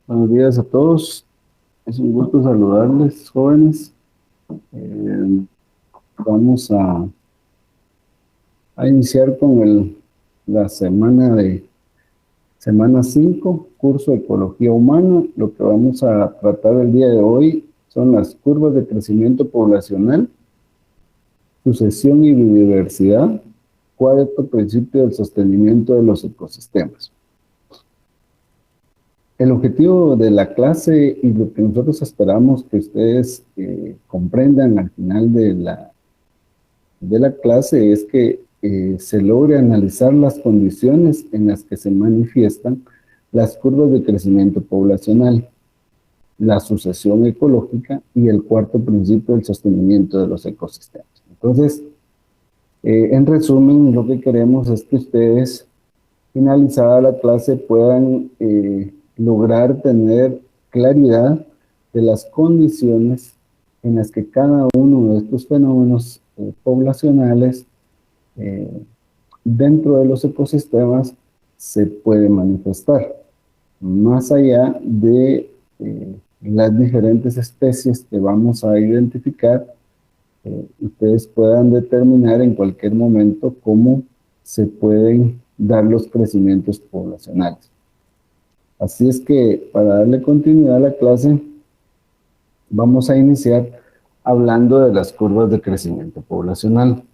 Buenos días a todos. Es un gusto saludarles, jóvenes. Eh, Vamos a iniciar con la semana 5, curso de Ecología Humana. Lo que vamos a tratar el día de hoy son las curvas de crecimiento poblacional, sucesión y biodiversidad, cuarto principio del sostenimiento de los ecosistemas. El objetivo de la clase y lo que nosotros esperamos que ustedes comprendan al final de la clase es que se logre analizar las condiciones en las que se manifiestan las curvas de crecimiento poblacional, la sucesión ecológica y el cuarto principio del sostenimiento de los ecosistemas. Entonces, en resumen, lo que queremos es que ustedes, finalizada la clase, puedan lograr tener claridad de las condiciones en las que cada uno de estos fenómenos poblacionales dentro de los ecosistemas se puede manifestar, más allá de las diferentes especies que vamos a identificar. Ustedes puedan determinar en cualquier momento cómo se pueden dar los crecimientos poblacionales. Así es que, para darle continuidad a la clase, vamos a iniciar hablando de las curvas de crecimiento poblacional.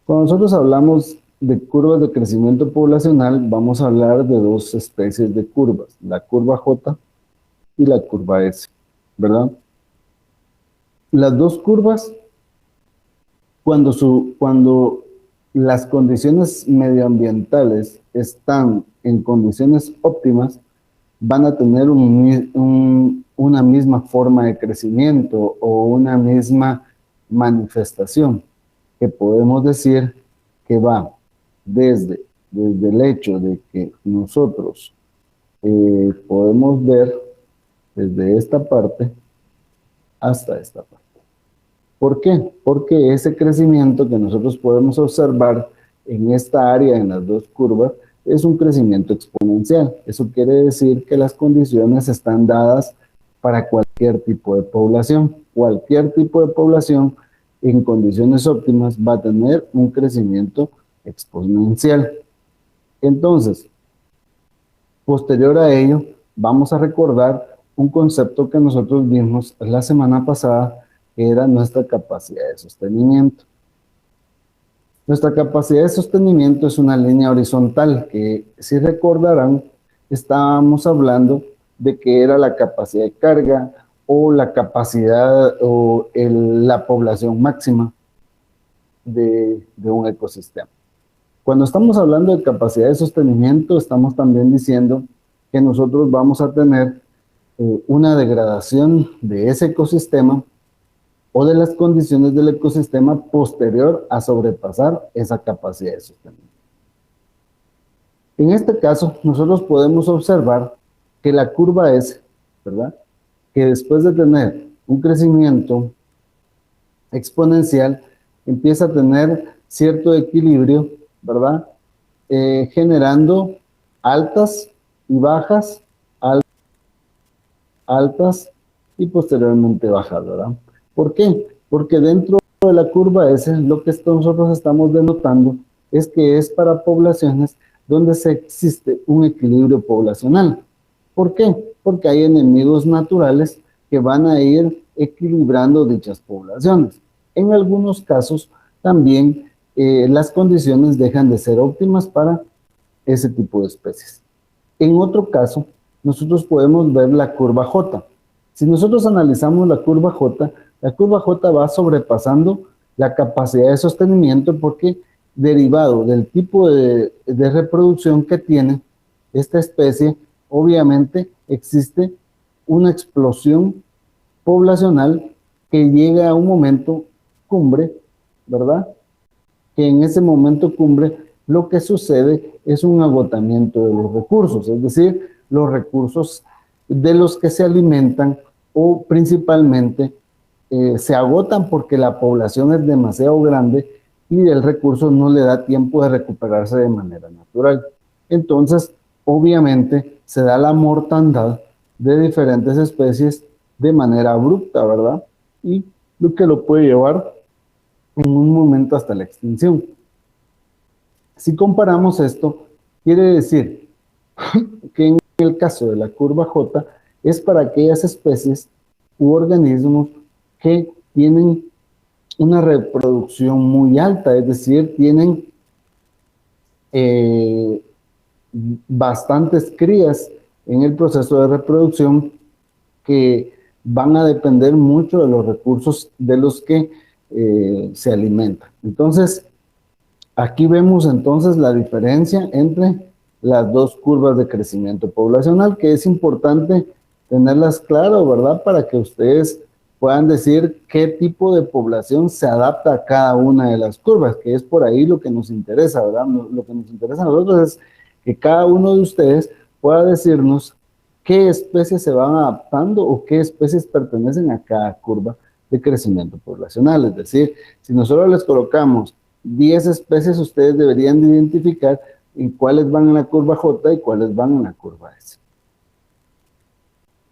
Cuando nosotros hablamos de curvas de crecimiento poblacional, vamos a hablar de dos especies de curvas, la curva J y la curva S, ¿verdad? Las dos curvas, cuando las condiciones medioambientales están en condiciones óptimas, van a tener una misma forma de crecimiento o una misma manifestación, que podemos decir que va desde el hecho de que nosotros podemos ver desde esta parte hasta esta parte. ¿Por qué? Porque ese crecimiento que nosotros podemos observar en esta área, en las dos curvas, es un crecimiento exponencial. Eso quiere decir que las condiciones están dadas para cualquier tipo de población. Cualquier tipo de población en condiciones óptimas va a tener un crecimiento exponencial. Entonces, posterior a ello, vamos a recordar un concepto que nosotros vimos la semana pasada, que era nuestra capacidad de sostenimiento. Nuestra capacidad de sostenimiento es una línea horizontal que, si recordarán, estábamos hablando de que era la capacidad de carga o la capacidad o la población máxima de un ecosistema. Cuando estamos hablando de capacidad de sostenimiento, estamos también diciendo que nosotros vamos a tener una degradación de ese ecosistema o de las condiciones del ecosistema posterior a sobrepasar esa capacidad de sostenimiento. En este caso, nosotros podemos observar que la curva S, ¿verdad?, que después de tener un crecimiento exponencial, empieza a tener cierto equilibrio, ¿verdad?, generando altas y bajas, altas y posteriormente bajas, ¿verdad? ¿Por qué? Porque dentro de la curva S, lo que nosotros estamos denotando es que es para poblaciones donde se existe un equilibrio poblacional. ¿Por qué? Porque hay enemigos naturales que van a ir equilibrando dichas poblaciones. En algunos casos también las condiciones dejan de ser óptimas para ese tipo de especies. En otro caso, nosotros podemos ver la curva J. Si nosotros analizamos la curva J va sobrepasando la capacidad de sostenimiento porque derivado del tipo de reproducción que tiene esta especie, obviamente existe una explosión poblacional que llega a un momento cumbre, ¿verdad? Que en ese momento cumbre lo que sucede es un agotamiento de los recursos, es decir, los recursos de los que se alimentan o principalmente se agotan porque la población es demasiado grande y el recurso no le da tiempo de recuperarse de manera natural. Entonces, obviamente, se da la mortandad de diferentes especies de manera abrupta, ¿verdad? Y lo que lo puede llevar en un momento hasta la extinción. Si comparamos esto, quiere decir que en el caso de la curva J es para aquellas especies u organismos que tienen una reproducción muy alta, es decir, tienen bastantes crías en el proceso de reproducción que van a depender mucho de los recursos de los que se alimentan. Entonces, aquí vemos entonces la diferencia entre las dos curvas de crecimiento poblacional, que es importante tenerlas claras, ¿verdad? Para que ustedes puedan decir qué tipo de población se adapta a cada una de las curvas, que es por ahí lo que nos interesa, ¿verdad? Lo que nos interesa a nosotros es que cada uno de ustedes pueda decirnos qué especies se van adaptando o qué especies pertenecen a cada curva de crecimiento poblacional. Es decir, si nosotros les colocamos 10 especies, ustedes deberían de identificar en cuáles van en la curva J y cuáles van en la curva S.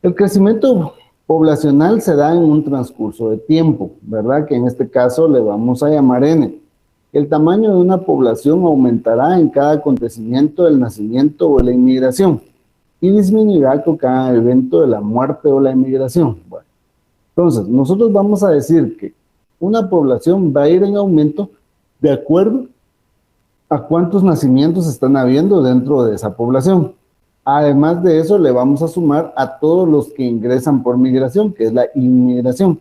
El crecimiento poblacional se da en un transcurso de tiempo, ¿verdad? Que en este caso le vamos a llamar N. El tamaño de una población aumentará en cada acontecimiento del nacimiento o la inmigración y disminuirá con cada evento de la muerte o la inmigración. Bueno, entonces, nosotros vamos a decir que una población va a ir en aumento de acuerdo a cuántos nacimientos están habiendo dentro de esa población. Además de eso, le vamos a sumar a todos los que ingresan por migración, que es la inmigración.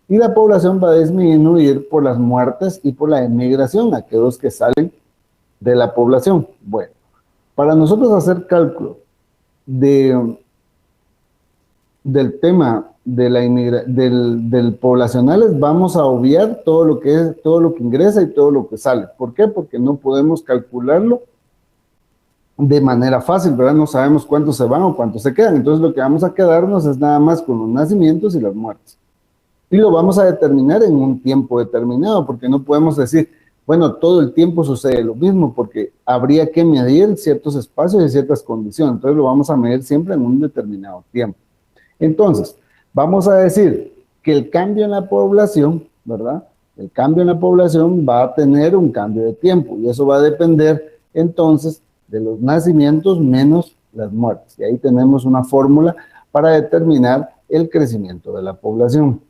Y la población va a disminuir por las muertes y por la emigración, aquellos que salen de la población. Bueno, para nosotros hacer cálculo del tema de del poblacionales, vamos a obviar todo lo que ingresa y todo lo que sale. ¿Por qué? Porque no podemos calcularlo de manera fácil, ¿verdad? No sabemos cuántos se van o cuántos se quedan. Entonces lo que vamos a quedarnos es nada más con los nacimientos y las muertes. Y lo vamos a determinar en un tiempo determinado, porque no podemos decir, bueno, todo el tiempo sucede lo mismo, porque habría que medir ciertos espacios y ciertas condiciones. Entonces lo vamos a medir siempre en un determinado tiempo. Entonces, vamos a decir que el cambio en la población, ¿verdad? El cambio en la población va a tener un cambio de tiempo y eso va a depender entonces de los nacimientos menos las muertes. Y ahí tenemos una fórmula para determinar el crecimiento de la población.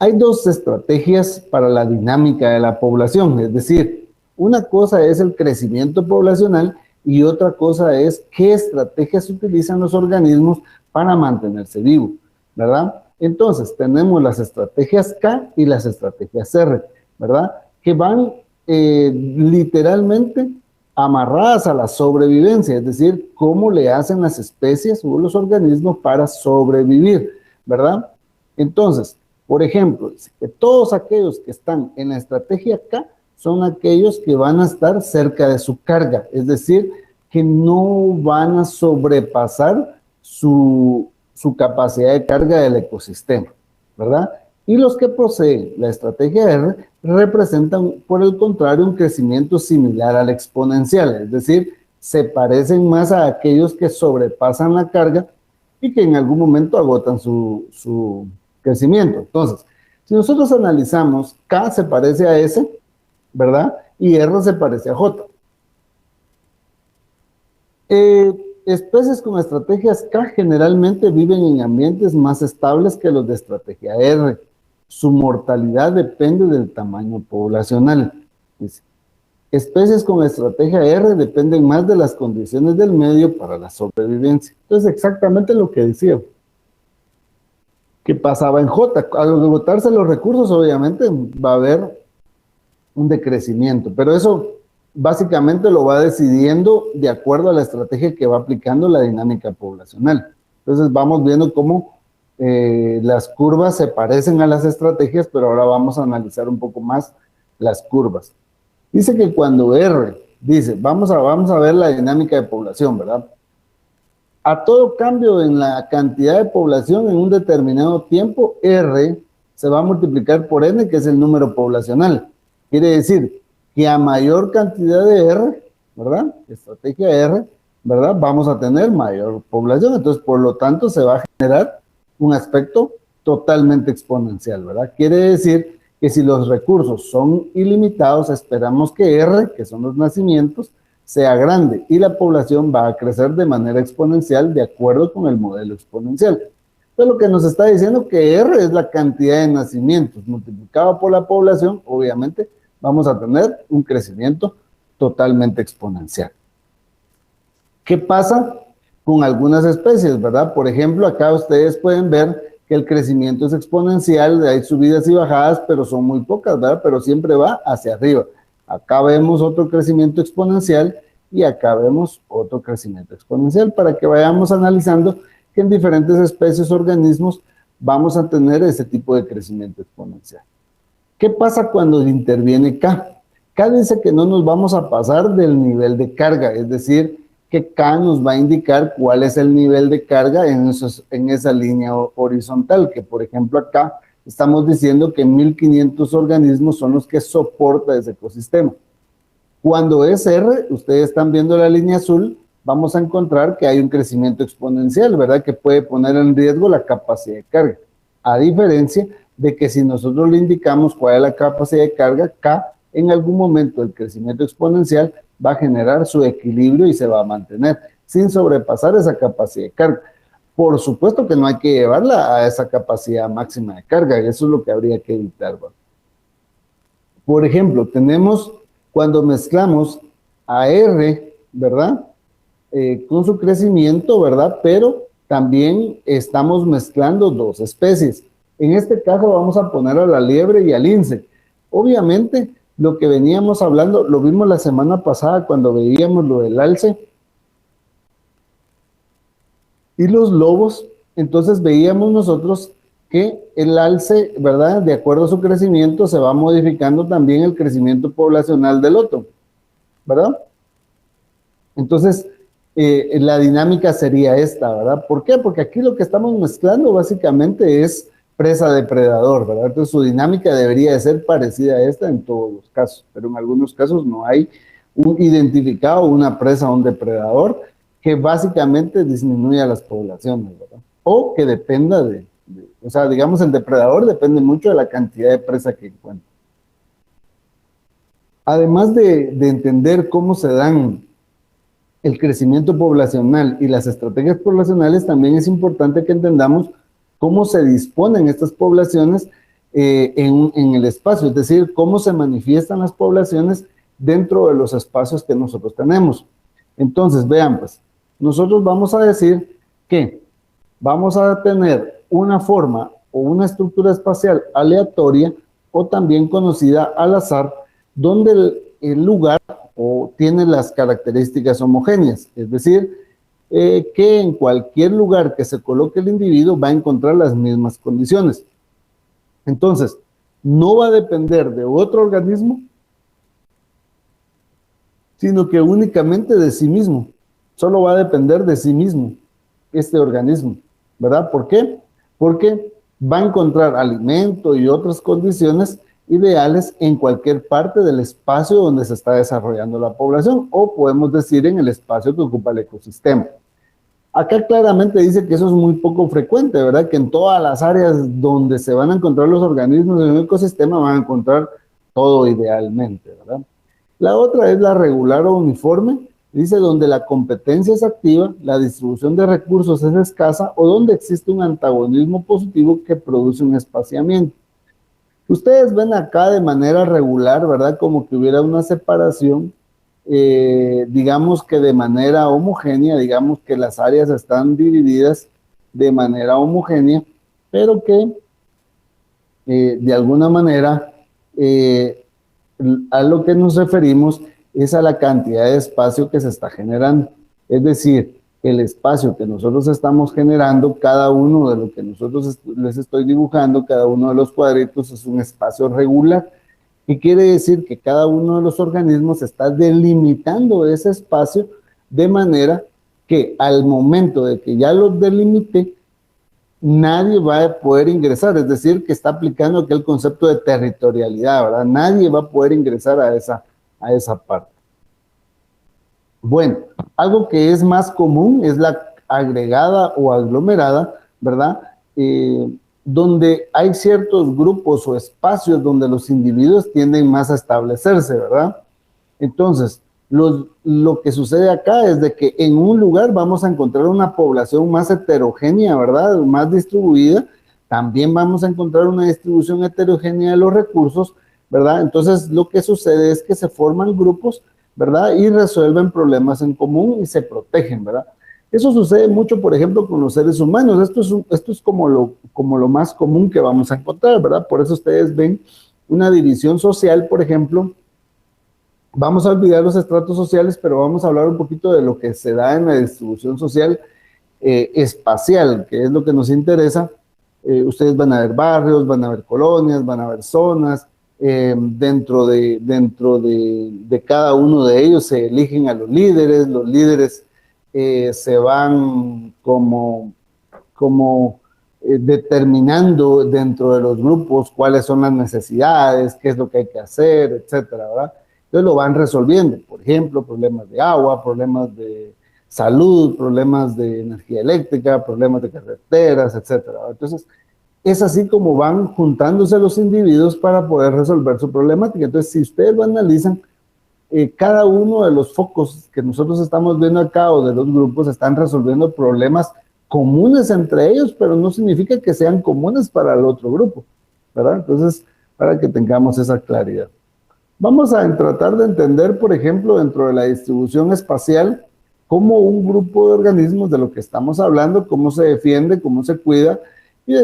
Hay dos estrategias para la dinámica de la población, es decir, una cosa es el crecimiento poblacional y otra cosa es qué estrategias utilizan los organismos para mantenerse vivos, ¿verdad? Entonces, tenemos las estrategias K y las estrategias R, ¿verdad? Que van literalmente amarradas a la sobrevivencia, es decir, cómo le hacen las especies o los organismos para sobrevivir, ¿verdad? Entonces, por ejemplo, dice que todos aquellos que están en la estrategia K son aquellos que van a estar cerca de su carga, es decir, que no van a sobrepasar su capacidad de carga del ecosistema, ¿verdad? Y los que poseen la estrategia R representan, por el contrario, un crecimiento similar al exponencial, es decir, se parecen más a aquellos que sobrepasan la carga y que en algún momento agotan su crecimiento. Entonces, si nosotros analizamos, K se parece a S, ¿verdad? y R se parece a J. Especies con estrategias K generalmente viven en ambientes más estables que los de estrategia R. Su mortalidad depende del tamaño poblacional. Dice, especies con estrategia R dependen más de las condiciones del medio para la sobrevivencia. Entonces, exactamente lo que decía. ¿Qué pasaba en J? Al agotarse los recursos, obviamente, va a haber un decrecimiento, pero eso básicamente lo va decidiendo de acuerdo a la estrategia que va aplicando la dinámica poblacional. Entonces vamos viendo cómo las curvas se parecen a las estrategias, pero ahora vamos a analizar un poco más las curvas. Dice que cuando R, dice, vamos a ver la dinámica de población, ¿verdad? A todo cambio en la cantidad de población en un determinado tiempo, R se va a multiplicar por N, que es el número poblacional. Quiere decir que a mayor cantidad de R, ¿verdad? Estrategia R, ¿verdad? Vamos a tener mayor población, entonces por lo tanto se va a generar un aspecto totalmente exponencial, ¿verdad? Quiere decir que si los recursos son ilimitados, esperamos que R, que son los nacimientos, sea grande y la población va a crecer de manera exponencial de acuerdo con el modelo exponencial. Entonces lo que nos está diciendo que R es la cantidad de nacimientos multiplicado por la población, obviamente vamos a tener un crecimiento totalmente exponencial. ¿Qué pasa con algunas especies, verdad? Por ejemplo, acá ustedes pueden ver que el crecimiento es exponencial, hay subidas y bajadas, pero son muy pocas, ¿verdad? Pero siempre va hacia arriba. Acá vemos otro crecimiento exponencial y acá vemos otro crecimiento exponencial para que vayamos analizando que en diferentes especies, organismos, vamos a tener ese tipo de crecimiento exponencial. ¿Qué pasa cuando interviene K? K dice que no nos vamos a pasar del nivel de carga, es decir, que K nos va a indicar cuál es el nivel de carga en esa línea horizontal, que por ejemplo acá estamos diciendo que 1500 organismos son los que soporta ese ecosistema. Cuando es R, ustedes están viendo la línea azul, vamos a encontrar que hay un crecimiento exponencial, ¿verdad? Que puede poner en riesgo la capacidad de carga. A diferencia de que si nosotros le indicamos cuál es la capacidad de carga, K, en algún momento el crecimiento exponencial va a generar su equilibrio y se va a mantener sin sobrepasar esa capacidad de carga. Por supuesto que no hay que llevarla a esa capacidad máxima de carga, eso es lo que habría que evitar, ¿verdad? Por ejemplo, tenemos cuando mezclamos a R, ¿verdad? Con su crecimiento, ¿verdad? Pero también estamos mezclando dos especies. En este caso vamos a poner a la liebre y al lince. Obviamente, lo que veníamos hablando, lo vimos la semana pasada cuando veíamos lo del alce y los lobos. Entonces veíamos nosotros que el alce, ¿verdad? De acuerdo a su crecimiento, se va modificando también el crecimiento poblacional del otro, ¿verdad? Entonces, la dinámica sería esta, ¿verdad? ¿Por qué? Porque aquí lo que estamos mezclando básicamente es presa-depredador, ¿verdad? Entonces su dinámica debería de ser parecida a esta en todos los casos, pero en algunos casos no hay un identificado, una presa o un depredador que básicamente disminuya las poblaciones, ¿verdad? O que dependa o sea, digamos, el depredador depende mucho de la cantidad de presa que encuentra. Además de entender cómo se dan el crecimiento poblacional y las estrategias poblacionales, también es importante que entendamos cómo se disponen estas poblaciones en el espacio, es decir, cómo se manifiestan las poblaciones dentro de los espacios que nosotros tenemos. Entonces, vean, pues, nosotros vamos a decir que vamos a tener una forma o una estructura espacial aleatoria o también conocida al azar, donde el lugar o tiene las características homogéneas, es decir, que en cualquier lugar que se coloque el individuo va a encontrar las mismas condiciones. Entonces, no va a depender de otro organismo, sino que únicamente de sí mismo. Solo va a depender de sí mismo este organismo, ¿verdad? ¿Por qué? Porque va a encontrar alimento y otras condiciones ideales en cualquier parte del espacio donde se está desarrollando la población, o podemos decir en el espacio que ocupa el ecosistema. Acá claramente dice que eso es muy poco frecuente, ¿verdad? Que en todas las áreas donde se van a encontrar los organismos en un ecosistema van a encontrar todo idealmente, ¿verdad? La otra es la regular o uniforme, dice donde la competencia es activa, la distribución de recursos es escasa o donde existe un antagonismo positivo que produce un espaciamiento. Ustedes ven acá de manera regular, ¿verdad? Como que hubiera una separación, digamos que de manera homogénea, digamos que las áreas están divididas de manera homogénea, pero que de alguna manera eh, a lo que nos referimos es a la cantidad de espacio que se está generando. Es decir, el espacio que nosotros estamos generando, cada uno de lo que nosotros les estoy dibujando, cada uno de los cuadritos es un espacio regular. ¿Qué quiere decir? Que cada uno de los organismos está delimitando ese espacio de manera que al momento de que ya lo delimite, nadie va a poder ingresar, es decir, que está aplicando aquel concepto de territorialidad, ¿verdad? Nadie va a poder ingresar a esa parte. Bueno, algo que es más común es la agregada o aglomerada, ¿verdad? Donde hay ciertos grupos o espacios donde los individuos tienden más a establecerse, ¿verdad? Entonces, lo que sucede acá es de que en un lugar vamos a encontrar una población más heterogénea, ¿verdad? Más distribuida. También vamos a encontrar una distribución heterogénea de los recursos, ¿verdad? Entonces, lo que sucede es que se forman grupos, ¿verdad? Y resuelven problemas en común y se protegen, ¿verdad? Eso sucede mucho, por ejemplo, con los seres humanos. Esto es como lo más común que vamos a encontrar, ¿verdad? Por eso ustedes ven una división social, por ejemplo. Vamos a olvidar los estratos sociales, pero vamos a hablar un poquito de lo que se da en la distribución social espacial, que es lo que nos interesa. Ustedes van a ver barrios, van a ver colonias, van a ver zonas. Dentro de cada uno de ellos se eligen a los líderes se van como determinando dentro de los grupos cuáles son las necesidades, qué es lo que hay que hacer, etcétera, ¿verdad? Entonces lo van resolviendo, por ejemplo, problemas de agua, problemas de salud, problemas de energía eléctrica, problemas de carreteras, etcétera. Entonces, es así como van juntándose los individuos para poder resolver su problemática. Entonces, si ustedes lo analizan, cada uno de los focos que nosotros estamos viendo acá o de los grupos están resolviendo problemas comunes entre ellos, pero no significa que sean comunes para el otro grupo, ¿verdad? Entonces, para que tengamos esa claridad. Vamos a tratar de entender, por ejemplo, dentro de la distribución espacial, cómo un grupo de organismos de lo que estamos hablando, cómo se defiende, cómo se cuida, y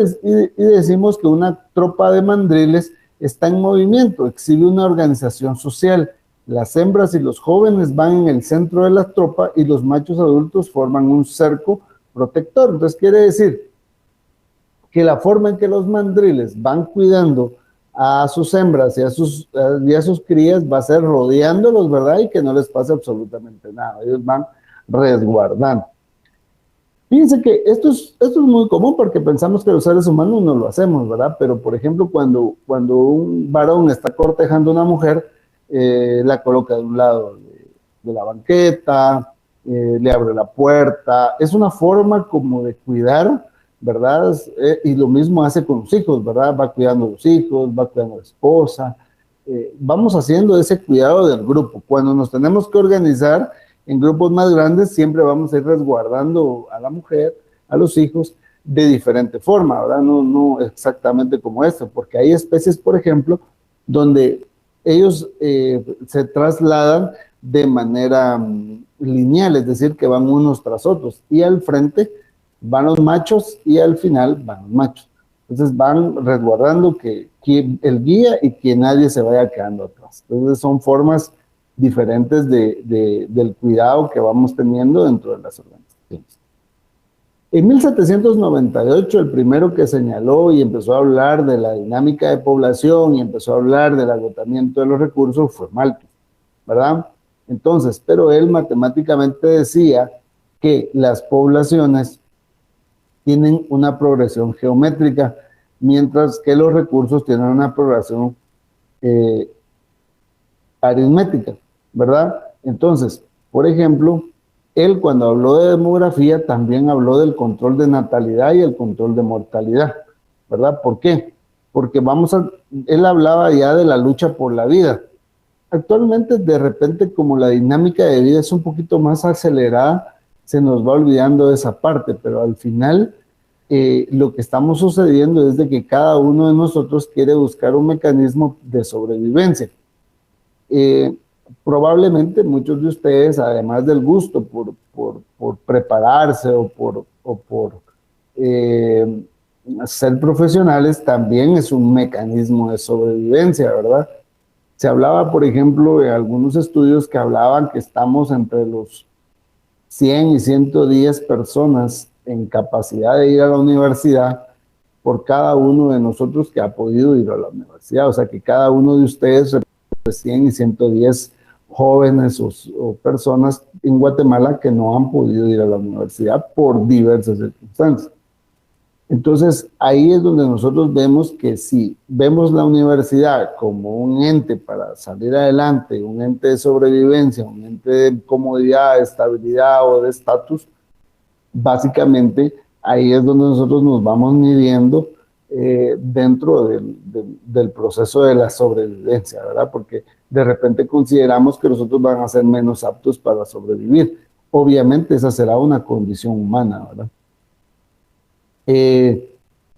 decimos que una tropa de mandriles está en movimiento, exhibe una organización social. Las hembras y los jóvenes van en el centro de la tropa y los machos adultos forman un cerco protector. Entonces quiere decir que la forma en que los mandriles van cuidando a sus hembras y a sus crías va a ser rodeándolos, ¿verdad? Y que no les pase absolutamente nada. Ellos van resguardando. Fíjense que esto es muy común porque pensamos que los seres humanos no lo hacemos, ¿verdad? Pero, por ejemplo, cuando un varón está cortejando a una mujer, la coloca de un lado de la banqueta, le abre la puerta. Es una forma como de cuidar, ¿verdad? Y lo mismo hace con los hijos, ¿verdad? Va cuidando a los hijos, va cuidando a la esposa. Vamos haciendo ese cuidado del grupo. Cuando nos tenemos que organizar en grupos más grandes, siempre vamos a ir resguardando a la mujer, a los hijos, de diferente forma, ¿verdad? No exactamente como esto, porque hay especies, por ejemplo, donde ellos se trasladan de manera lineal, es decir, que van unos tras otros, y al frente van los machos y al final van los machos. Entonces van resguardando que el guía y que nadie se vaya quedando atrás. Entonces son formas diferentes del cuidado que vamos teniendo dentro de las organizaciones. En 1798, el primero que señaló y empezó a hablar de la dinámica de población y empezó a hablar del agotamiento de los recursos fue Malthus, ¿verdad? Entonces, pero él matemáticamente decía que las poblaciones tienen una progresión geométrica, mientras que los recursos tienen una progresión aritmética, ¿verdad? Entonces, por ejemplo, él cuando habló de demografía también habló del control de natalidad y el control de mortalidad, ¿verdad? ¿Por qué? Porque él hablaba ya de la lucha por la vida. actualmente de repente como la dinámica de vida es un poquito más acelerada, se nos va olvidando esa parte, pero al final lo que estamos sucediendo es de que cada uno de nosotros quiere buscar un mecanismo de sobrevivencia. Eh, Probablemente muchos de ustedes, además del gusto por prepararse o por eh, ser profesionales, también es un mecanismo de sobrevivencia, ¿verdad? Se hablaba, por ejemplo, de algunos estudios que hablaban que estamos entre los 100 y 110 personas en capacidad de ir a la universidad por cada uno de nosotros que ha podido ir a la universidad. O sea, que cada uno de ustedes representa 100 y 110 jóvenes o personas en Guatemala que no han podido ir a la universidad por diversas circunstancias. Entonces, ahí es donde nosotros vemos que si vemos la universidad como un ente para salir adelante, un ente de sobrevivencia, un ente de comodidad, de estabilidad o de estatus, básicamente ahí es donde nosotros nos vamos midiendo dentro del proceso de la sobrevivencia, ¿verdad? Porque de repente consideramos que nosotros van a ser menos aptos para sobrevivir. Obviamente esa será una condición humana, ¿verdad?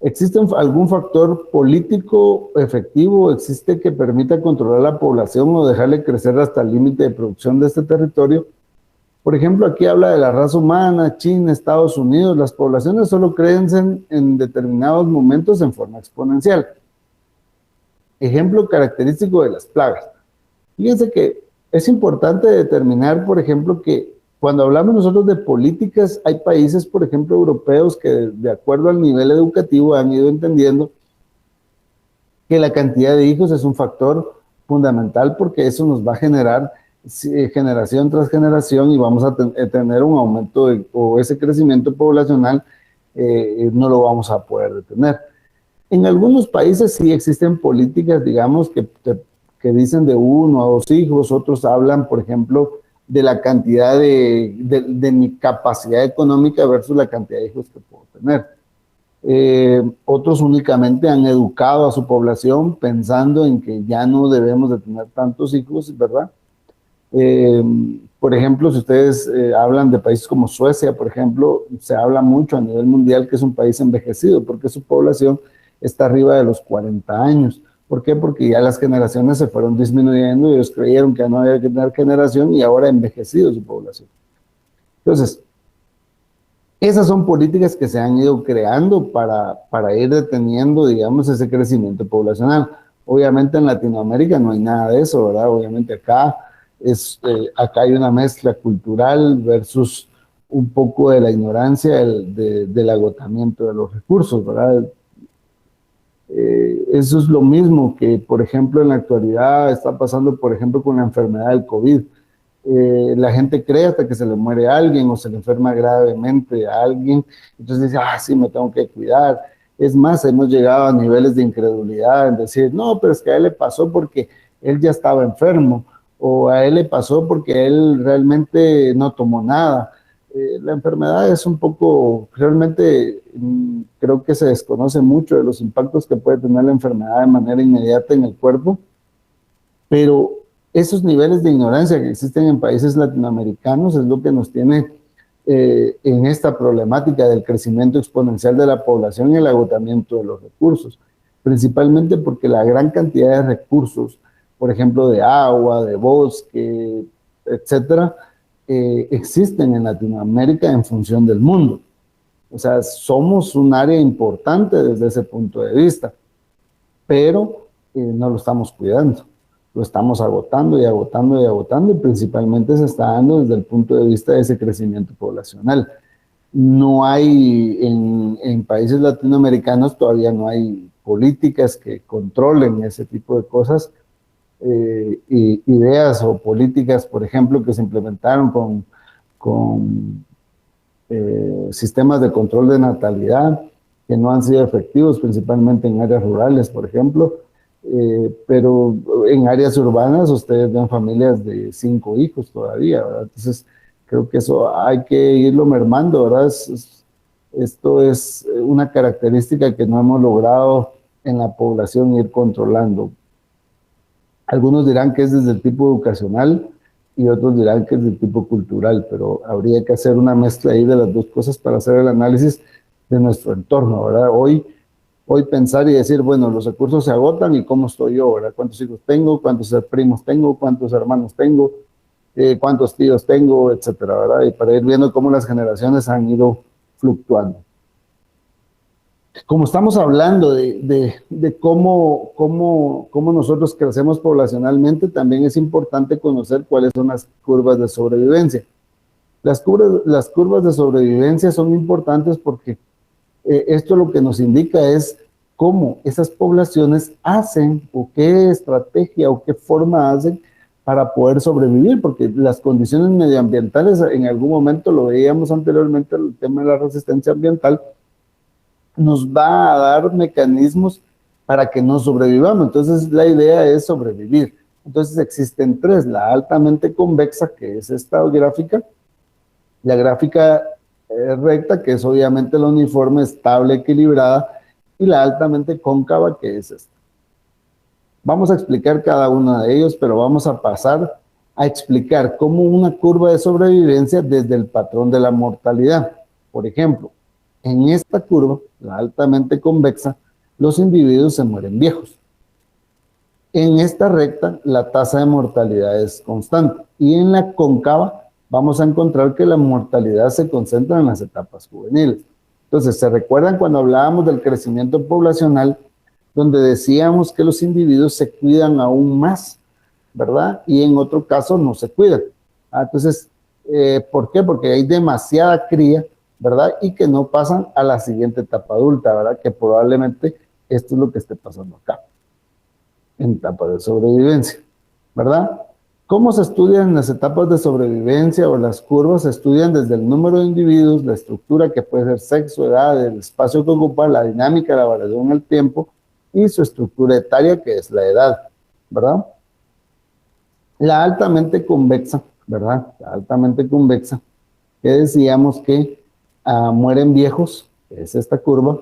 ¿Existe algún factor político efectivo? ¿Existe que permita controlar la población o dejarle crecer hasta el límite de producción de este territorio? Por ejemplo, aquí habla de la raza humana, China, Estados Unidos. Las poblaciones solo crecen en determinados momentos en forma exponencial. Ejemplo característico de las plagas. Fíjense que es importante determinar, por ejemplo, que cuando hablamos nosotros de políticas, hay países, por ejemplo, europeos que de acuerdo al nivel educativo han ido entendiendo que la cantidad de hijos es un factor fundamental porque eso nos va a generar generación tras generación y vamos a tener un aumento o ese crecimiento poblacional no lo vamos a poder detener. En algunos países sí existen políticas, digamos, que dicen de 1 a 2 hijos, otros hablan, por ejemplo, de la cantidad de mi capacidad económica versus la cantidad de hijos que puedo tener. Otros únicamente han educado a su población pensando en que ya no debemos de tener tantos hijos, ¿verdad? Por ejemplo, si ustedes hablan de países como Suecia, por ejemplo, se habla mucho a nivel mundial que es un país envejecido porque su población está arriba de los 40 años. ¿Por qué? Porque ya las generaciones se fueron disminuyendo y ellos creyeron que no había que tener generación y ahora ha envejecido su población. Entonces, esas son políticas que se han ido creando para ir deteniendo, digamos, ese crecimiento poblacional. Obviamente en Latinoamérica no hay nada de eso, ¿verdad? Obviamente acá hay una mezcla cultural versus un poco de la ignorancia del agotamiento de los recursos, ¿verdad? Eso es lo mismo que, por ejemplo, en la actualidad está pasando, por ejemplo, con la enfermedad del COVID. La gente cree hasta que se le muere a alguien o se le enferma gravemente a alguien, entonces dice, sí, me tengo que cuidar. Es más, hemos llegado a niveles de incredulidad en decir, no, pero es que a él le pasó porque él ya estaba enfermo, o a él le pasó porque él realmente no tomó nada. La enfermedad es un poco, realmente creo que se desconoce mucho de los impactos que puede tener la enfermedad de manera inmediata en el cuerpo, pero esos niveles de ignorancia que existen en países latinoamericanos es lo que nos tiene en esta problemática del crecimiento exponencial de la población y el agotamiento de los recursos, principalmente porque la gran cantidad de recursos, por ejemplo, de agua, de bosque, etcétera, existen en Latinoamérica en función del mundo. O sea, somos un área importante desde ese punto de vista, pero no lo estamos cuidando. Lo estamos agotando y agotando y agotando, y principalmente se está dando desde el punto de vista de ese crecimiento poblacional. No hay, en países latinoamericanos todavía no hay políticas que controlen ese tipo de cosas, ideas o políticas, por ejemplo, que se implementaron con sistemas de control de natalidad que no han sido efectivos, principalmente en áreas rurales, por ejemplo, pero en áreas urbanas ustedes ven familias de 5 hijos todavía, ¿verdad? Entonces, creo que eso hay que irlo mermando, ¿verdad? Esto es una característica que no hemos logrado en la población ir controlando. Algunos dirán que es desde el tipo educacional y otros dirán que es del tipo cultural, pero habría que hacer una mezcla ahí de las dos cosas para hacer el análisis de nuestro entorno, ¿verdad? Hoy pensar y decir, bueno, los recursos se agotan y cómo estoy yo, ¿verdad? ¿Cuántos hijos tengo? ¿Cuántos primos tengo? ¿Cuántos hermanos tengo? ¿Cuántos tíos tengo? Etcétera, ¿verdad? Y para ir viendo cómo las generaciones han ido fluctuando. Como estamos hablando de cómo nosotros crecemos poblacionalmente, también es importante conocer cuáles son las curvas de sobrevivencia. Las curvas de sobrevivencia son importantes porque esto lo que nos indica es cómo esas poblaciones hacen o qué estrategia o qué forma hacen para poder sobrevivir, porque las condiciones medioambientales, en algún momento lo veíamos anteriormente, el tema de la resistencia ambiental, nos va a dar mecanismos para que no sobrevivamos. Entonces la idea es sobrevivir. Entonces existen tres: la altamente convexa, que es esta gráfica; la gráfica recta, que es obviamente la uniforme, estable, equilibrada; y la altamente cóncava, que es esta. Vamos a explicar cada uno de ellos, pero vamos a pasar a explicar cómo una curva de sobrevivencia desde el patrón de la mortalidad. Por ejemplo, en esta curva, la altamente convexa, los individuos se mueren viejos. En esta recta, la tasa de mortalidad es constante. Y en la cóncava, vamos a encontrar que la mortalidad se concentra en las etapas juveniles. Entonces, ¿se recuerdan cuando hablábamos del crecimiento poblacional, donde decíamos que los individuos se cuidan aún más, ¿verdad? Y en otro caso no se cuidan. Entonces, ¿por qué? Porque hay demasiada cría, ¿verdad? Y que no pasan a la siguiente etapa adulta, ¿verdad? Que probablemente esto es lo que esté pasando acá, en etapa de sobrevivencia, ¿verdad? ¿Cómo se estudian las etapas de sobrevivencia o las curvas? Se estudian desde el número de individuos, la estructura, que puede ser sexo, edad, el espacio que ocupa, la dinámica, la variación en el tiempo, y su estructura etaria, que es la edad, ¿verdad? La altamente convexa, ¿verdad? La altamente convexa, que decíamos que mueren viejos, que es esta curva.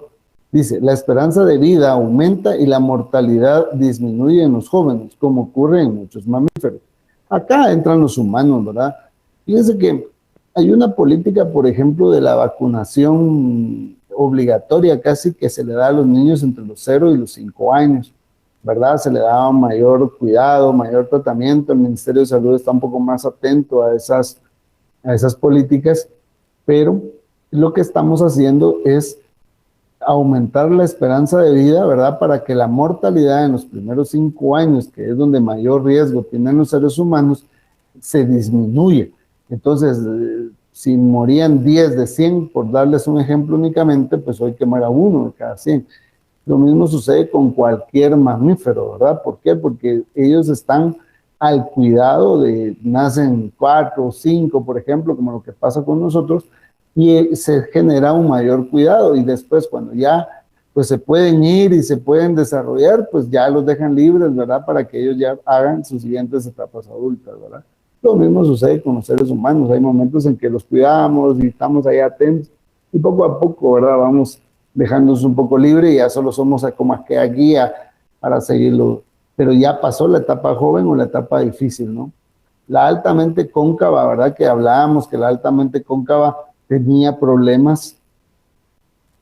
Dice, la esperanza de vida aumenta y la mortalidad disminuye en los jóvenes, como ocurre en muchos mamíferos. Acá entran los humanos, ¿verdad? Fíjense que hay una política, por ejemplo, de la vacunación obligatoria casi, que se le da a los niños entre los 0 y los 5 años, ¿verdad? Se le da mayor cuidado, mayor tratamiento. El Ministerio de Salud está un poco más atento a esas políticas, pero lo que estamos haciendo es aumentar la esperanza de vida, ¿verdad? Para que la mortalidad en los primeros 5 años, que es donde mayor riesgo tienen los seres humanos, se disminuye. Entonces, si morían 10 de 100, por darles un ejemplo únicamente, pues hoy que muera 1 de cada 100. Lo mismo sucede con cualquier mamífero, ¿verdad? ¿Por qué? Porque ellos están al cuidado de, nacen 4 o 5, por ejemplo, como lo que pasa con nosotros, y se genera un mayor cuidado, y después cuando ya pues se pueden ir y se pueden desarrollar, pues ya los dejan libres, ¿verdad? Para que ellos ya hagan sus siguientes etapas adultas, ¿verdad? Lo mismo sucede con los seres humanos. Hay momentos en que los cuidamos y estamos ahí atentos, y poco a poco, ¿verdad? Vamos dejándonos un poco libre y ya solo somos como aquella guía para seguirlo. Pero ya pasó la etapa joven o la etapa difícil, ¿no? La altamente cóncava, ¿verdad? Que hablábamos que la altamente cóncava tenía problemas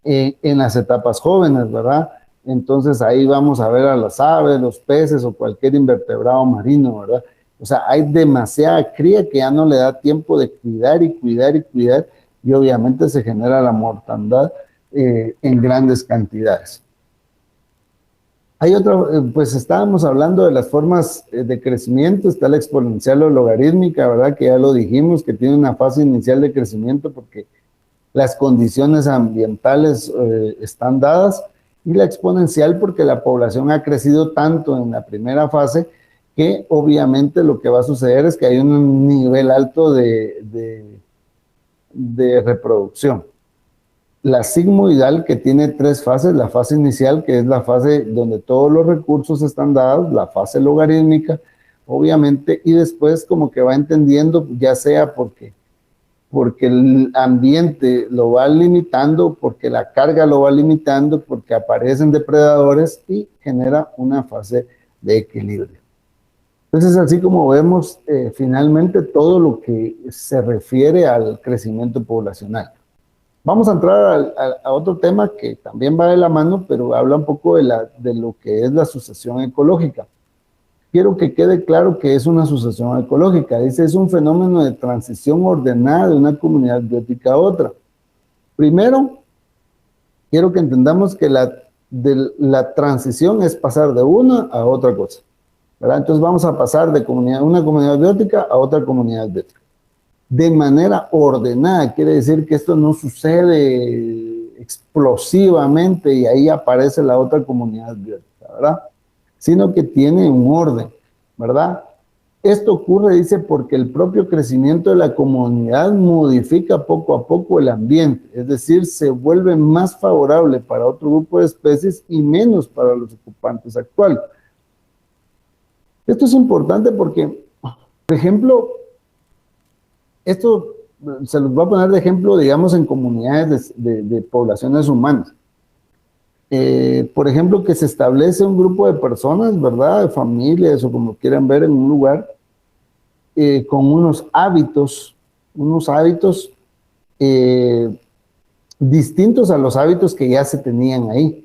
en las etapas jóvenes, ¿verdad? Entonces ahí vamos a ver a las aves, los peces o cualquier invertebrado marino, ¿verdad? O sea, hay demasiada cría que ya no le da tiempo de cuidar y cuidar y cuidar, y obviamente se genera la mortandad en grandes cantidades. Hay otra, pues estábamos hablando de las formas de crecimiento. Está la exponencial o logarítmica, ¿verdad? Que ya lo dijimos, que tiene una fase inicial de crecimiento porque las condiciones ambientales están dadas, y la exponencial porque la población ha crecido tanto en la primera fase que obviamente lo que va a suceder es que hay un nivel alto de reproducción. La sigmoidal, que tiene 3 fases: la fase inicial, que es la fase donde todos los recursos están dados; la fase logarítmica, obviamente, y después como que va entendiendo, ya sea porque el ambiente lo va limitando, porque la carga lo va limitando, porque aparecen depredadores, y genera una fase de equilibrio. Entonces, así como vemos finalmente todo lo que se refiere al crecimiento poblacional. Vamos a entrar a otro tema que también va de la mano, pero habla un poco de lo que es la sucesión ecológica. Quiero que quede claro que es una sucesión ecológica. Dice, es un fenómeno de transición ordenada de una comunidad biótica a otra. Primero, quiero que entendamos que la transición es pasar de una a otra cosa, ¿verdad? Entonces vamos a pasar de una comunidad biótica a otra comunidad biótica. De manera ordenada, quiere decir que esto no sucede explosivamente y ahí aparece la otra comunidad biótica, ¿verdad? Sino que tiene un orden, ¿verdad? Esto ocurre, dice, porque el propio crecimiento de la comunidad modifica poco a poco el ambiente, es decir, se vuelve más favorable para otro grupo de especies y menos para los ocupantes actuales. Esto es importante porque, por ejemplo, esto se los voy a poner de ejemplo, digamos, en comunidades de poblaciones humanas. Por ejemplo, que se establece un grupo de personas, ¿verdad? De familias o como quieran ver en un lugar, con unos hábitos distintos a los hábitos que ya se tenían ahí.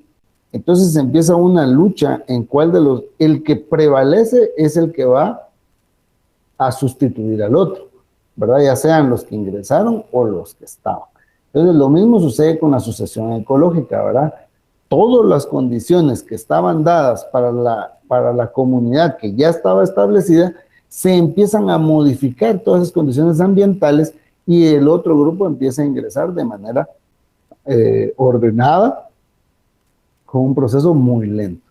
Entonces empieza una lucha en cuál de el que prevalece es el que va a sustituir al otro, ¿verdad? Ya sean los que ingresaron o los que estaban. Entonces lo mismo sucede con la sucesión ecológica, ¿verdad? Todas las condiciones que estaban dadas para la comunidad que ya estaba establecida, se empiezan a modificar todas esas condiciones ambientales y el otro grupo empieza a ingresar de manera ordenada, con un proceso muy lento,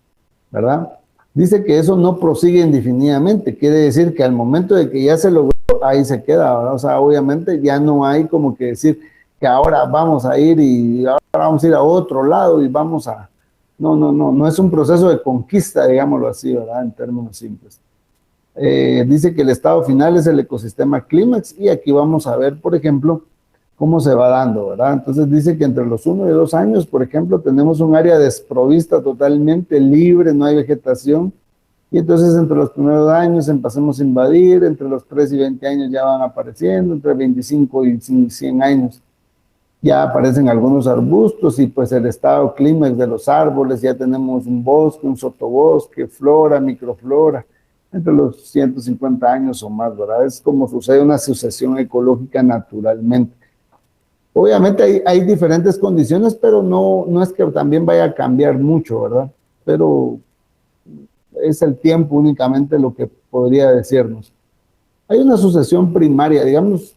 ¿verdad? Dice que eso no prosigue indefinidamente, quiere decir que al momento de que ya se logró, ahí se queda, ¿verdad? O sea, obviamente ya no hay como que decir que ahora vamos a ir y ahora vamos a ir a otro lado y vamos a... No es un proceso de conquista, digámoslo así, ¿verdad? En términos simples. Dice que el estado final es el ecosistema clímax y aquí vamos a ver, por ejemplo, cómo se va dando, ¿verdad? Entonces dice que entre los 1 y 2 años, por ejemplo, tenemos un área desprovista totalmente libre, no hay vegetación, y entonces entre los primeros años empezamos a invadir, entre los 3 y 20 años ya van apareciendo, entre 25 y 100 años ya aparecen algunos arbustos y pues el estado clímax de los árboles, ya tenemos un bosque, un sotobosque, flora, microflora, entre los 150 años o más, ¿verdad? Es como sucede una sucesión ecológica naturalmente. Obviamente hay diferentes condiciones, pero no es que también vaya a cambiar mucho, ¿verdad? Pero es el tiempo únicamente lo que podría decirnos. Hay una sucesión primaria, digamos,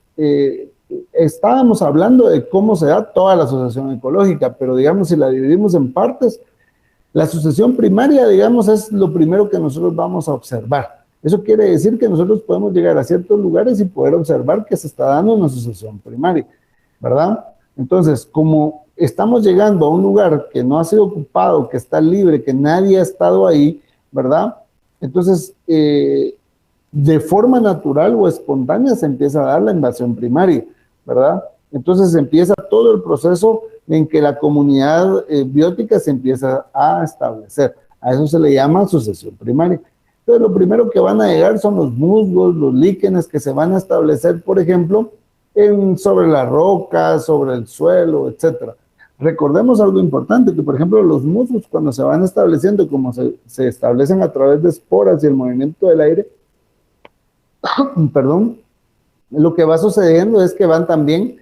estábamos hablando de cómo se da toda la sucesión ecológica, pero digamos, si la dividimos en partes, la sucesión primaria, digamos, es lo primero que nosotros vamos a observar. Eso quiere decir que nosotros podemos llegar a ciertos lugares y poder observar que se está dando una sucesión primaria, ¿verdad? Entonces, como estamos llegando a un lugar que no ha sido ocupado, que está libre, que nadie ha estado ahí, ¿verdad? Entonces, de forma natural o espontánea se empieza a dar la invasión primaria, ¿verdad? Entonces empieza todo el proceso en que la comunidad biótica se empieza a establecer. A eso se le llama sucesión primaria. Entonces lo primero que van a llegar son los musgos, los líquenes que se van a establecer, por ejemplo, sobre las rocas, sobre el suelo, etc. Recordemos algo importante, que por ejemplo los musgos cuando se van estableciendo, como se establecen a través de esporas y el movimiento del aire, perdón, lo que va sucediendo es que van también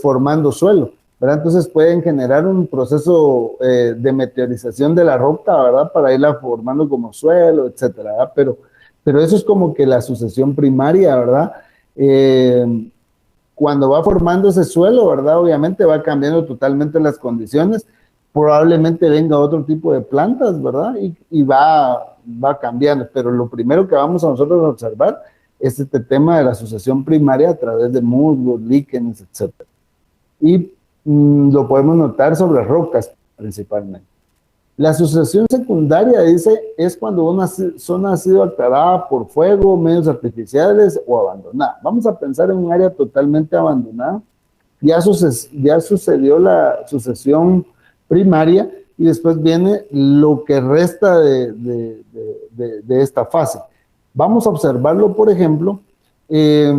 formando suelo, ¿verdad? Entonces pueden generar un proceso de meteorización de la roca, ¿verdad? Para irla formando como suelo, etcétera, ¿verdad? Pero eso es como que la sucesión primaria, ¿verdad? Cuando va formando ese suelo, ¿verdad? Obviamente va cambiando totalmente las condiciones, probablemente venga otro tipo de plantas, ¿verdad? Y va cambiando, pero lo primero que vamos a nosotros a observar es este tema de la sucesión primaria a través de musgos, líquenes, etc. Y lo podemos notar sobre rocas principalmente. La sucesión secundaria, dice, es cuando una zona ha sido alterada por fuego, medios artificiales o abandonada. Vamos a pensar en un área totalmente abandonada. Ya sucedió la sucesión primaria y después viene lo que resta de esta fase. Vamos a observarlo, por ejemplo, eh,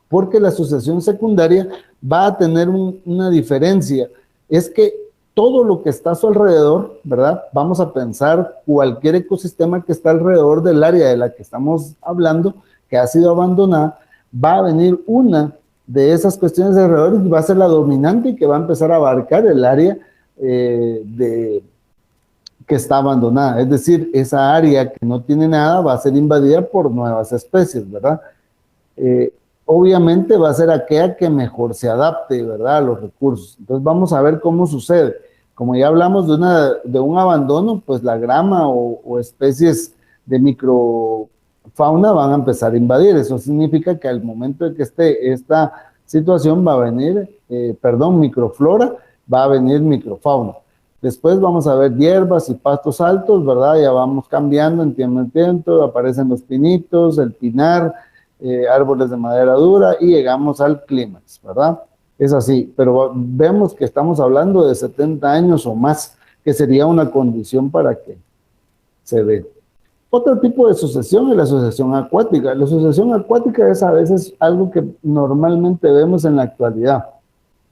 porque la asociación secundaria va a tener una diferencia. Es que todo lo que está a su alrededor, ¿verdad? Vamos a pensar cualquier ecosistema que está alrededor del área de la que estamos hablando, que ha sido abandonada, va a venir una de esas cuestiones de alrededor y va a ser la dominante y que va a empezar a abarcar el área que está abandonada. Es decir, esa área que no tiene nada va a ser invadida por nuevas especies, ¿verdad? Eh, Obviamente va a ser aquella que mejor se adapte, ¿verdad?, a los recursos. Entonces vamos a ver cómo sucede. Como ya hablamos de un abandono, pues la grama o especies de microfauna van a empezar a invadir. Eso significa que al momento de que esté esta situación va a venir, microflora, va a venir microfauna. Después vamos a ver hierbas y pastos altos, ¿verdad? Ya vamos cambiando en tiempo, aparecen los pinitos, el pinar, árboles de madera dura y llegamos al clímax, ¿verdad? Es así, pero vemos que estamos hablando de 70 años o más, que sería una condición para que se dé. Otro tipo de sucesión es la sucesión acuática. La sucesión acuática es a veces algo que normalmente vemos en la actualidad.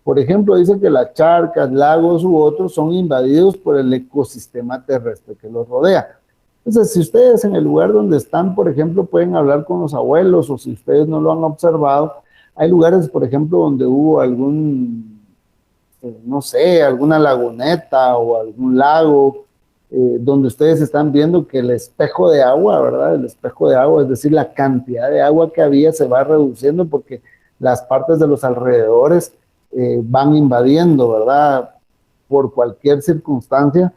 Por ejemplo, dice que las charcas, lagos u otros son invadidos por el ecosistema terrestre que los rodea. Entonces, si ustedes en el lugar donde están, por ejemplo, pueden hablar con los abuelos, o si ustedes no lo han observado, hay lugares, por ejemplo, donde hubo no sé, alguna laguneta o algún lago, donde ustedes están viendo que el espejo de agua, ¿verdad? El espejo de agua, es decir, la cantidad de agua que había se va reduciendo porque las partes de los alrededores van invadiendo, ¿verdad? Por cualquier circunstancia,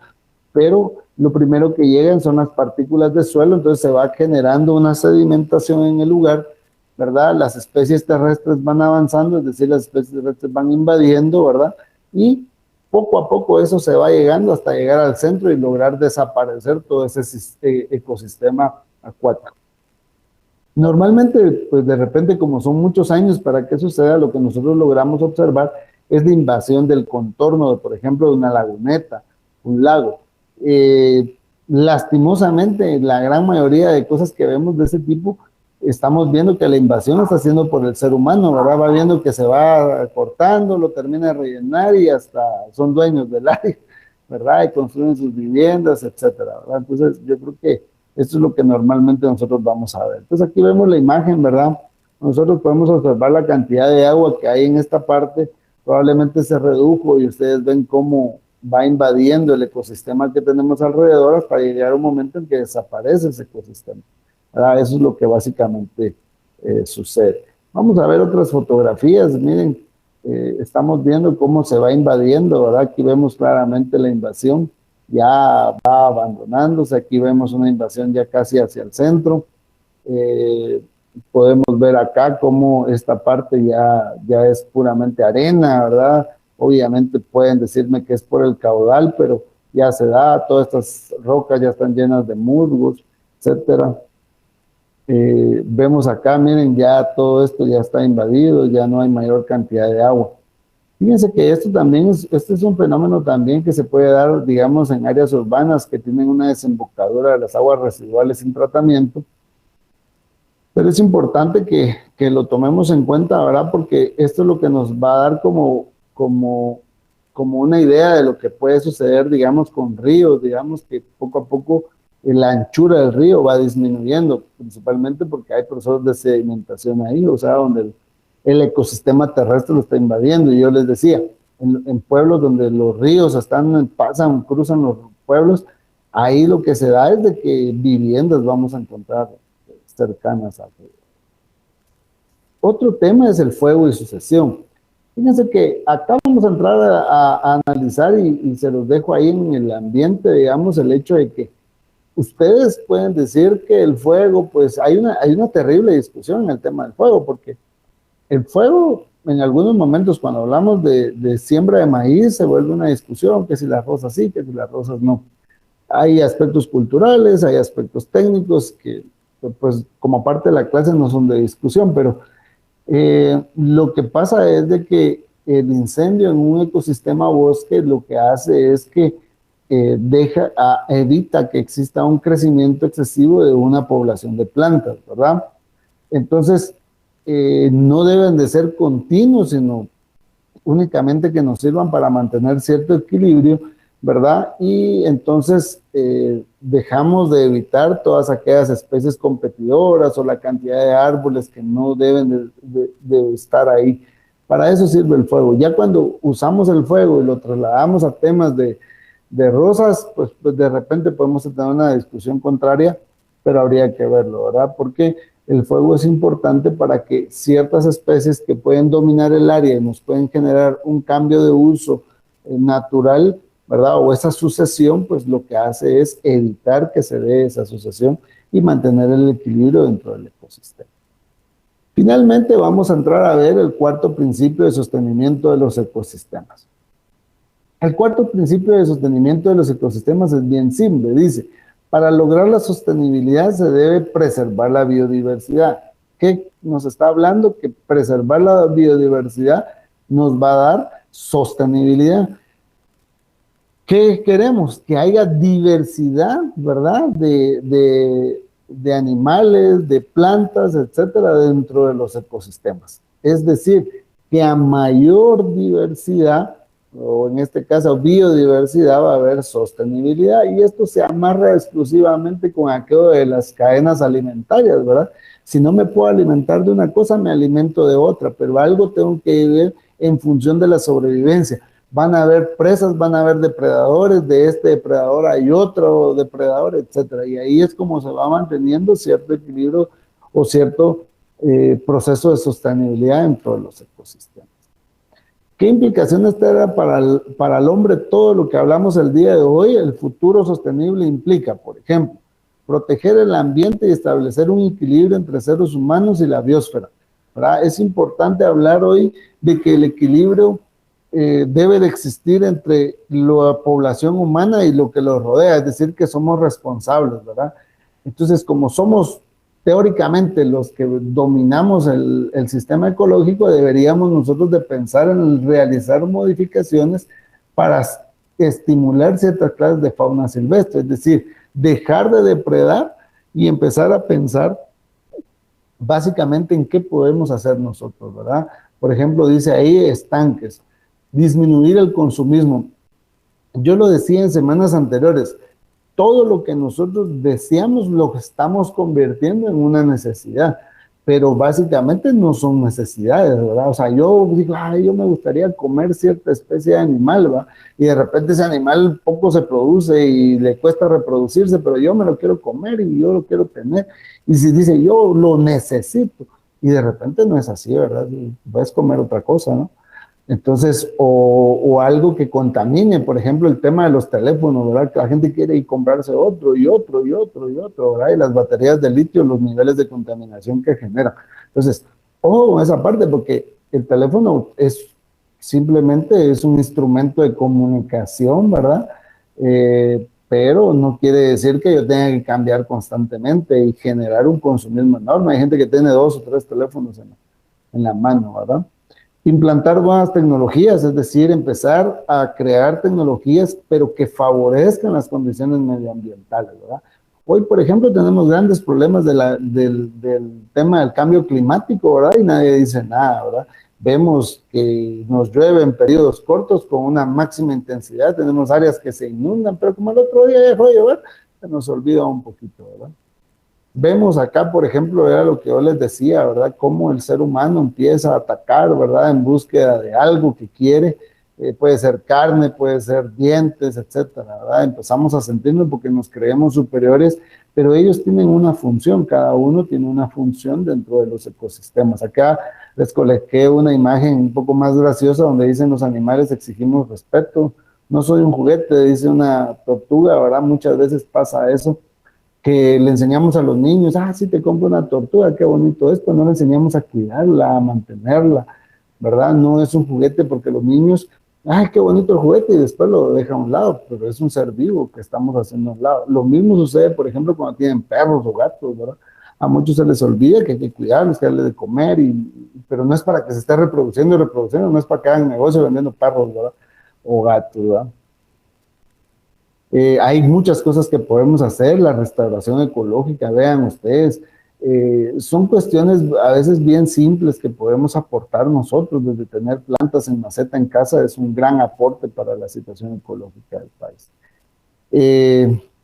pero lo primero que llegan son las partículas de suelo, entonces se va generando una sedimentación en el lugar, ¿verdad? Las especies terrestres van avanzando, es decir, las especies terrestres van invadiendo, ¿verdad? Y poco a poco eso se va llegando hasta llegar al centro y lograr desaparecer todo ese ecosistema acuático. Normalmente, pues de repente, como son muchos años para que suceda, lo que nosotros logramos observar es la invasión del contorno, de, por ejemplo, de una laguneta, un lago. Lastimosamente, la gran mayoría de cosas que vemos de ese tipo, estamos viendo que la invasión está haciendo por el ser humano, ¿verdad? Va viendo que se va cortando, lo termina de rellenar y hasta son dueños del área, ¿verdad? Y construyen sus viviendas, etcétera, ¿verdad? Entonces, yo creo que esto es lo que normalmente nosotros vamos a ver. Entonces, aquí vemos la imagen, ¿verdad? Nosotros podemos observar la cantidad de agua que hay en esta parte, probablemente se redujo y ustedes ven cómo va invadiendo el ecosistema que tenemos alrededor hasta llegar a un momento en que desaparece ese ecosistema, ¿verdad? Eso es lo que básicamente sucede. Vamos a ver otras fotografías. Miren, estamos viendo cómo se va invadiendo, ¿verdad? Aquí vemos claramente la invasión, ya va abandonándose. Aquí vemos una invasión ya casi hacia el centro. Podemos ver acá cómo esta parte ya es puramente arena, ¿verdad? Obviamente pueden decirme que es por el caudal, pero ya se da, todas estas rocas ya están llenas de musgos, etcétera. Vemos acá, miren, ya todo esto ya está invadido, ya no hay mayor cantidad de agua. Fíjense que esto también este es un fenómeno también que se puede dar, digamos, en áreas urbanas que tienen una desembocadura de las aguas residuales sin tratamiento. Pero es importante que lo tomemos en cuenta, ¿verdad? Porque esto es lo que nos va a dar como una idea de lo que puede suceder, digamos, con ríos, digamos que poco a poco la anchura del río va disminuyendo, principalmente porque hay procesos de sedimentación ahí, o sea, donde el ecosistema terrestre lo está invadiendo. Y yo les decía, en pueblos donde los ríos cruzan los pueblos, ahí lo que se da es de que viviendas vamos a encontrar cercanas al río. Otro tema es el fuego y sucesión. Fíjense que acá vamos a entrar a analizar y se los dejo ahí en el ambiente, digamos, el hecho de que ustedes pueden decir que el fuego, pues hay una terrible discusión en el tema del fuego, porque el fuego, en algunos momentos, cuando hablamos de siembra de maíz, se vuelve una discusión, que si las rosas sí, que si las rosas no. Hay aspectos culturales, hay aspectos técnicos que, pues, como parte de la clase no son de discusión, pero lo que pasa es de que el incendio en un ecosistema bosque lo que hace es que evita que exista un crecimiento excesivo de una población de plantas, ¿verdad? Entonces, no deben de ser continuos, sino únicamente que nos sirvan para mantener cierto equilibrio, ¿verdad? Y entonces dejamos de evitar todas aquellas especies competidoras o la cantidad de árboles que no deben de estar ahí. Para eso sirve el fuego. Ya cuando usamos el fuego y lo trasladamos a temas de rosas, pues de repente podemos tener una discusión contraria, pero habría que verlo, ¿verdad? Porque el fuego es importante para que ciertas especies que pueden dominar el área y nos pueden generar un cambio de uso natural, ¿verdad? O esa sucesión, pues lo que hace es evitar que se dé esa sucesión y mantener el equilibrio dentro del ecosistema. Finalmente vamos a entrar a ver el cuarto principio de sostenimiento de los ecosistemas. El cuarto principio de sostenimiento de los ecosistemas es bien simple, dice: para lograr la sostenibilidad se debe preservar la biodiversidad. ¿Qué nos está hablando? Que preservar la biodiversidad nos va a dar sostenibilidad. ¿Qué queremos? Que haya diversidad, ¿verdad? De animales, de plantas, etcétera, dentro de los ecosistemas. Es decir, que a mayor diversidad, o en este caso biodiversidad, va a haber sostenibilidad, y esto se amarra exclusivamente con aquello de las cadenas alimentarias, ¿verdad? Si no me puedo alimentar de una cosa, me alimento de otra, pero algo tengo que vivir en función de la sobrevivencia. Van a haber presas, van a haber depredadores, de este depredador hay otro depredador, etcétera, y ahí es como se va manteniendo cierto equilibrio o cierto proceso de sostenibilidad dentro de los ecosistemas. ¿Qué implicaciones tendrá para el hombre todo lo que hablamos el día de hoy? El futuro sostenible implica, por ejemplo, proteger el ambiente y establecer un equilibrio entre seres humanos y la biosfera, ¿verdad? Es importante hablar hoy de que el equilibrio debe de existir entre la población humana y lo que los rodea, es decir, que somos responsables, ¿verdad? Entonces, como somos teóricamente los que dominamos el sistema ecológico, deberíamos nosotros de pensar en realizar modificaciones para estimular ciertas clases de fauna silvestre, es decir, dejar de depredar y empezar a pensar básicamente en qué podemos hacer nosotros, ¿verdad? Por ejemplo, dice ahí estanques, disminuir el consumismo. Yo lo decía en semanas anteriores, todo lo que nosotros deseamos lo estamos convirtiendo en una necesidad, pero básicamente no son necesidades, ¿verdad? O sea, yo digo, ay, yo me gustaría comer cierta especie de animal, ¿va? Y de repente ese animal poco se produce y le cuesta reproducirse, pero yo me lo quiero comer y yo lo quiero tener. Y si dice, yo lo necesito, y de repente no es así, ¿verdad? Puedes comer otra cosa, ¿no? Entonces, o algo que contamine, por ejemplo, el tema de los teléfonos, ¿verdad? Que la gente quiere ir comprarse otro y otro y otro y otro, ¿verdad? Y las baterías de litio, los niveles de contaminación que genera. Entonces, ojo con esa parte, porque el teléfono simplemente es un instrumento de comunicación, ¿verdad? Pero no quiere decir que yo tenga que cambiar constantemente y generar un consumismo enorme. Hay gente que tiene 2 o 3 teléfonos en la mano, ¿verdad? Implantar nuevas tecnologías, es decir, empezar a crear tecnologías, pero que favorezcan las condiciones medioambientales, ¿verdad? Hoy, por ejemplo, tenemos grandes problemas del tema del cambio climático, ¿verdad? Y nadie dice nada, ¿verdad? Vemos que nos llueve en periodos cortos con una máxima intensidad, tenemos áreas que se inundan, pero como el otro día dejó de llover, se nos olvida un poquito, ¿verdad? Vemos acá, por ejemplo, era lo que yo les decía, ¿verdad? Cómo el ser humano empieza a atacar, ¿verdad? En búsqueda de algo que quiere, puede ser carne, puede ser dientes, etcétera, ¿verdad? Empezamos a sentirnos porque nos creemos superiores, pero ellos tienen una función, cada uno tiene una función dentro de los ecosistemas. Acá les coloqué una imagen un poco más graciosa donde dicen los animales exigimos respeto. No soy un juguete, dice una tortuga, ¿verdad? Muchas veces pasa eso, que le enseñamos a los niños, sí, te compro una tortuga, qué bonito esto, no le enseñamos a cuidarla, a mantenerla, ¿verdad? No es un juguete porque los niños, qué bonito el juguete, y después lo dejan a un lado, pero es un ser vivo que estamos haciendo a un lado. Lo mismo sucede, por ejemplo, cuando tienen perros o gatos, ¿verdad? A muchos se les olvida que hay que cuidarlos, que darles de comer, pero no es para que se esté reproduciendo y reproduciendo, no es para que hagan negocio vendiendo perros, ¿verdad? O gatos, ¿verdad? Hay muchas cosas que podemos hacer, la restauración ecológica, vean ustedes, son cuestiones a veces bien simples que podemos aportar nosotros, desde tener plantas en maceta en casa es un gran aporte para la situación ecológica del país.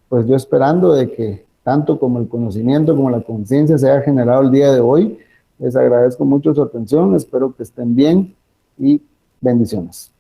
Pues yo esperando de que tanto como el conocimiento como la conciencia se haya generado el día de hoy, les agradezco mucho su atención, espero que estén bien y bendiciones.